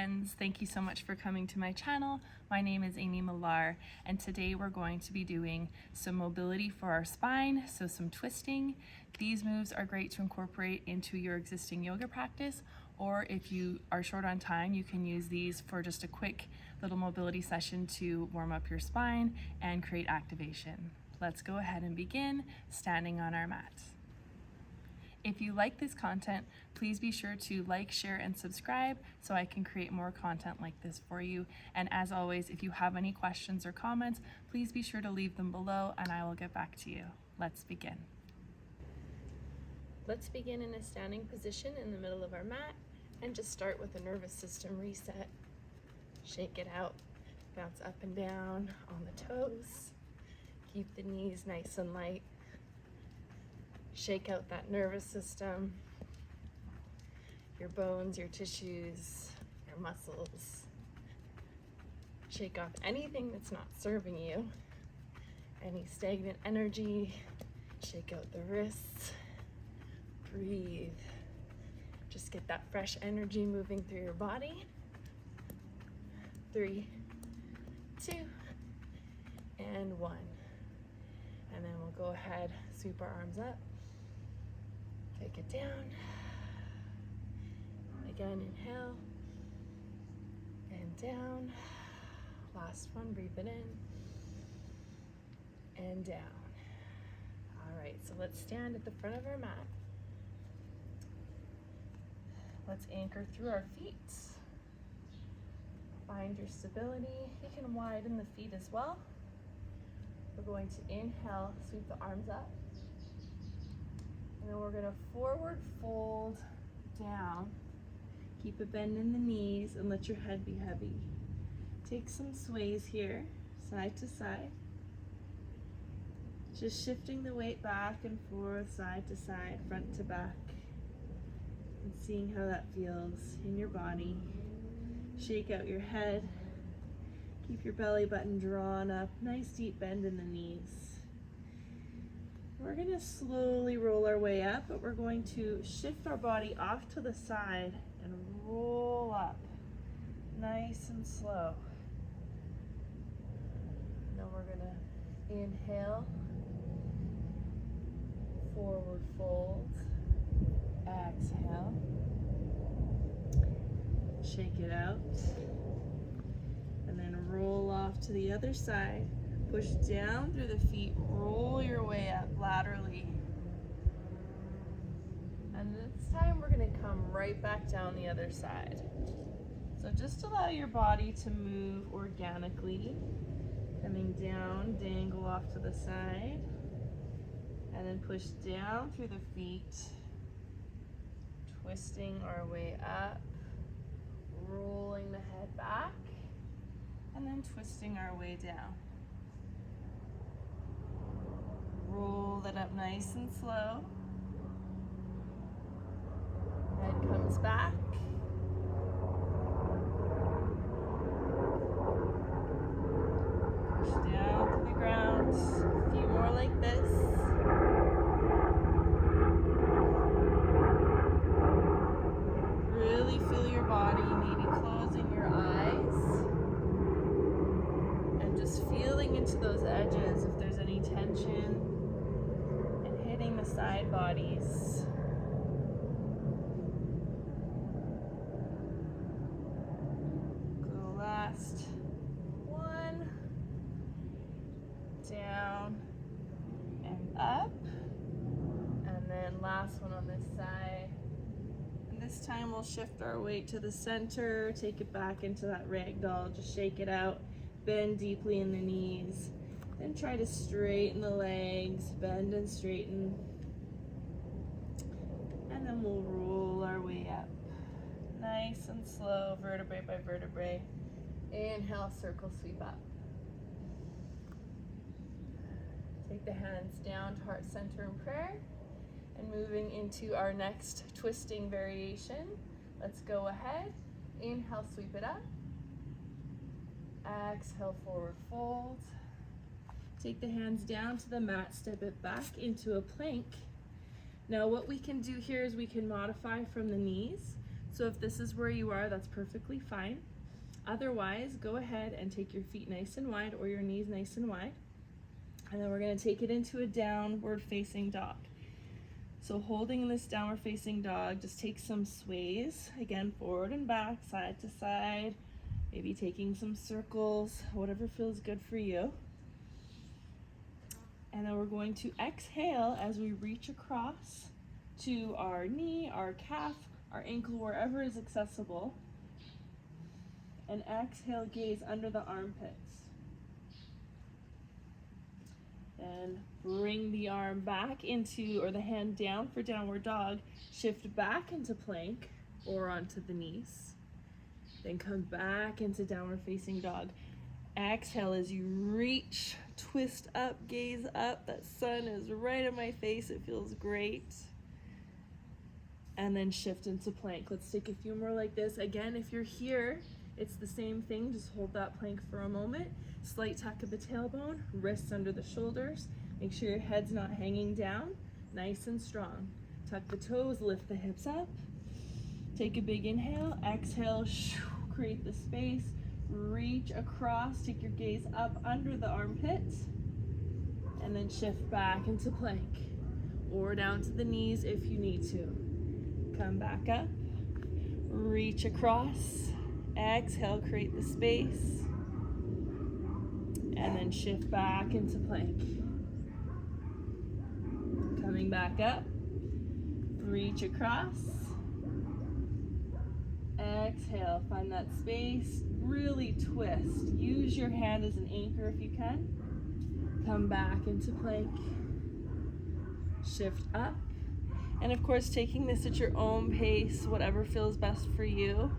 friends, thank you so much for coming to my channel. My name is Amy Millar, and today we're going to be doing some mobility for our spine, so some twisting. These moves are great to incorporate into your existing yoga practice, or if you are short on time, you can use these for just a quick little mobility session to warm up your spine and create activation. Let's go ahead and begin standing on our mat. If you like this content, please be sure to like, share, and subscribe so I can create more content like this for you. And as always, if you have any questions or comments, please be sure to leave them below and I will get back to you. Let's begin. Let's begin in a standing position in the middle of our mat and just start with a nervous system reset. Shake it out, bounce up and down on the toes. Keep the knees nice and light. Shake out that nervous system, your bones, your tissues, your muscles. Shake off anything that's not serving you, any stagnant energy. Shake out the wrists. Breathe. Just get that fresh energy moving through your body. 3, 2, and 1. And then we'll go ahead, sweep our arms up. Take it down. Again, inhale. And down. Last one, breathe it in. And down. All right, so let's stand at the front of our mat. Let's anchor through our feet. Find your stability. You can widen the feet as well. We're going to inhale, sweep the arms up. And then we're gonna forward fold down. Keep a bend in the knees and let your head be heavy. Take some sways here, side to side. Just shifting the weight back and forth, side to side, front to back. And seeing how that feels in your body. Shake out your head. Keep your belly button drawn up. Nice deep bend in the knees. We're going to slowly roll our way up, but we're going to shift our body off to the side and roll up. Nice and slow. Now we're going to inhale, forward fold, exhale, shake it out, and then roll off to the other side. Push down through the feet, roll your way up laterally. And this time we're going to come right back down the other side. So just allow your body to move organically. Coming down, dangle off to the side. And then push down through the feet. Twisting our way up. Rolling the head back. And then twisting our way down. Roll that up nice and slow. Head comes back. Push down to the ground. A few more like this. Really feel your body, maybe closing your eyes. And just feeling into those edges if there's any tension. The side bodies. Go last one, down and up, and then last one on this side. And this time we'll shift our weight to the center, take it back into that ragdoll, just shake it out, bend deeply in the knees. Then try to straighten the legs, bend and straighten. And then we'll roll our way up. Nice and slow, vertebrae by vertebrae. Inhale, circle sweep up. Take the hands down to heart center in prayer. And moving into our next twisting variation. Let's go ahead. Inhale, sweep it up. Exhale, forward fold. Take the hands down to the mat, step it back into a plank. Now what we can do here is we can modify from the knees. So if this is where you are, that's perfectly fine. Otherwise, go ahead and take your feet nice and wide or your knees nice and wide. And then we're going to take it into a downward facing dog. So holding in this downward facing dog, just take some sways, again, forward and back, side to side, maybe taking some circles, whatever feels good for you. And then we're going to exhale as we reach across to our knee, our calf, our ankle, wherever is accessible. And exhale, gaze under the armpits. Then bring the arm back into, or the hand down for downward dog. Shift back into plank or onto the knees. Then come back into downward facing dog. Exhale as you reach, twist up, gaze up. That sun is right in my face. It feels great. And then shift into plank. Let's take a few more like this. Again, if you're here, it's the same thing. Just hold that plank for a moment. Slight tuck of the tailbone, wrists under the shoulders. Make sure your head's not hanging down. Nice and strong. Tuck the toes, lift the hips up. Take a big inhale. Exhale, create the space. Reach across, take your gaze up under the armpits. And then shift back into plank. Or down to the knees if you need to. Come back up. Reach across. Exhale, create the space. And then shift back into plank. Coming back up. Reach across. Exhale, find that space. Really twist. Use your hand as an anchor if you can. Come back into plank. Shift up. And of course, taking this at your own pace, whatever feels best for you.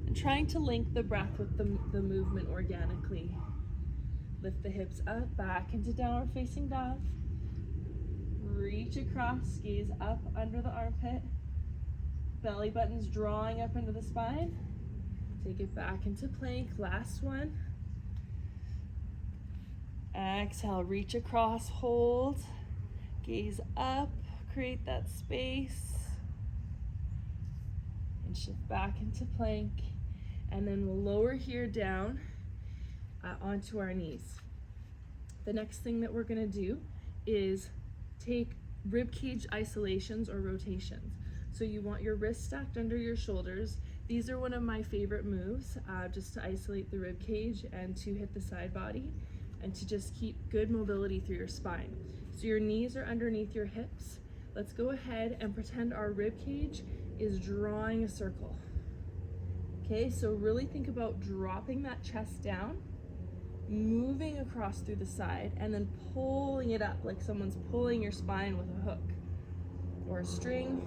And trying to link the breath with the movement organically. Lift the hips up, back into downward facing dog. Reach across, gaze up under the armpit. Belly button's drawing up into the spine. Take it back into plank, last one. Exhale, reach across, hold. Gaze up, create that space. And shift back into plank. And then we'll lower here down onto our knees. The next thing that we're gonna do is take ribcage isolations or rotations. So you want your wrists stacked under your shoulders. These are one of my favorite moves, just to isolate the rib cage and to hit the side body and to just keep good mobility through your spine. So your knees are underneath your hips. Let's go ahead and pretend our rib cage is drawing a circle. Okay, so really think about dropping that chest down, moving across through the side, and then pulling it up like someone's pulling your spine with a hook or a string.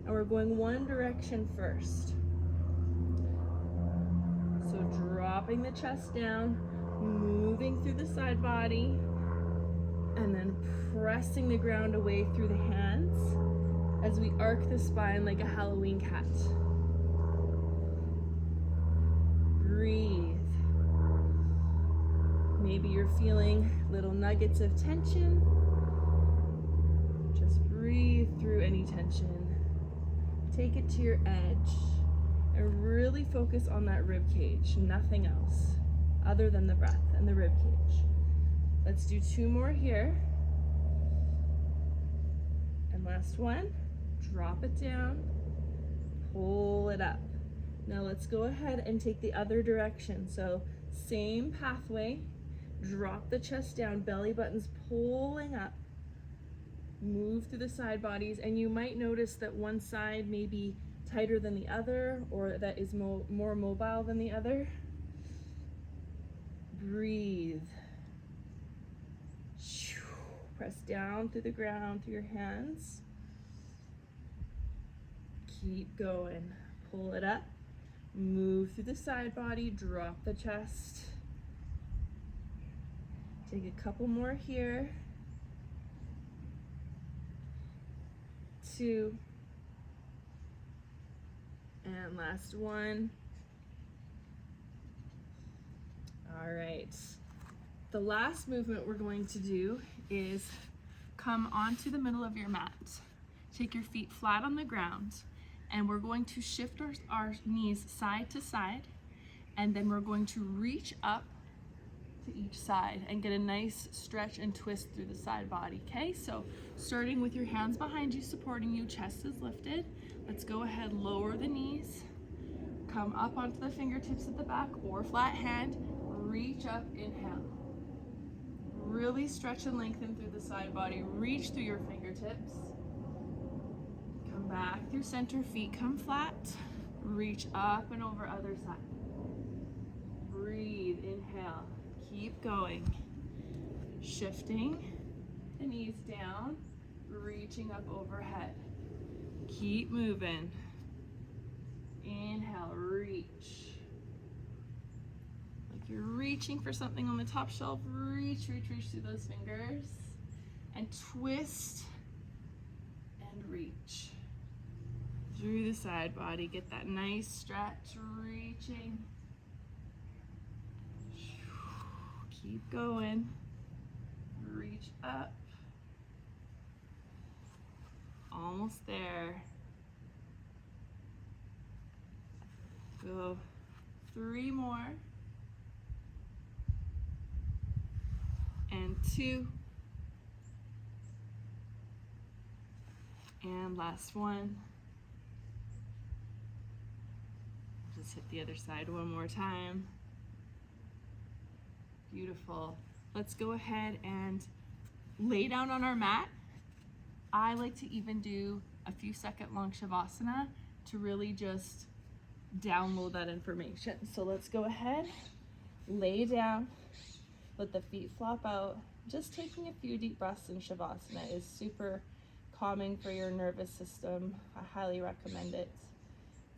And we're going one direction first. So dropping the chest down, moving through the side body, and then pressing the ground away through the hands as we arc the spine like a Halloween cat. Breathe. Maybe you're feeling little nuggets of tension. Just breathe through any tension. Take it to your edge and really focus on that rib cage, nothing else other than the breath and the rib cage. Let's do two more here. And last one, drop it down, pull it up. Now let's go ahead and take the other direction. So same pathway, drop the chest down, belly button's pulling up. Move through the side bodies, and you might notice that one side may be tighter than the other, or that is more mobile than the other. Breathe. Press down through the ground through your hands. Keep going. Pull it up. Move through the side body. Drop the chest. Take a couple more here. 2. And last one. All right. The last movement we're going to do is come onto the middle of your mat. Take your feet flat on the ground And we're going to shift our knees side to side, and then we're going to reach up to each side and get a nice stretch and twist through the side body. Okay, so starting with your hands behind you, supporting you, chest is lifted. Let's go ahead, lower the knees, come up onto the fingertips at the back or flat hand, reach up, inhale. Really stretch and lengthen through the side body, reach through your fingertips. Come back through center, feet come flat, reach up and over other side. Breathe, inhale. Keep going. Shifting the knees down, reaching up overhead. Keep moving. Inhale, reach. Like you're reaching for something on the top shelf. Reach, reach, reach through those fingers. And twist and reach. Through the side body. Get that nice stretch, reaching. Keep going. Reach up. Almost there. Go 3 more. And 2. And last one. Just hit the other side one more time. Beautiful. Let's go ahead and lay down on our mat. I like to even do a few second long Savasana to really just download that information. So let's go ahead, lay down, let the feet flop out. Just taking a few deep breaths in Savasana is super calming for your nervous system. I highly recommend it.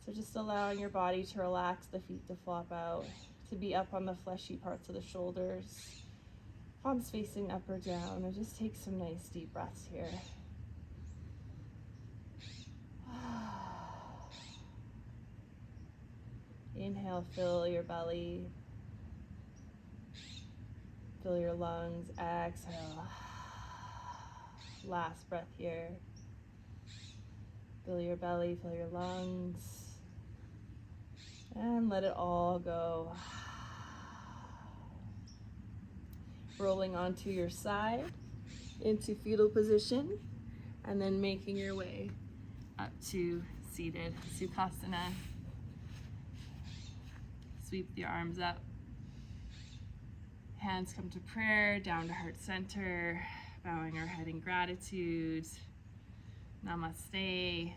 So just allowing your body to relax, the feet to flop out, to be up on the fleshy parts of the shoulders, palms facing up or down, and just take some nice deep breaths here. Inhale, fill your belly, fill your lungs, exhale. Last breath here. Fill your belly, fill your lungs, and let it all go. Rolling onto your side into fetal position, and then making your way up to seated Sukhasana. Sweep the arms up. Hands come to prayer, down to heart center, bowing our head in gratitude. Namaste.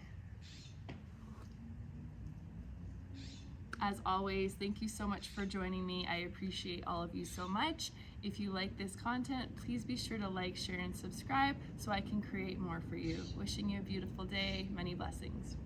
As always, thank you so much for joining me. I appreciate all of you so much. If you like this content, please be sure to like, share, and subscribe so I can create more for you. Wishing you a beautiful day. Many blessings.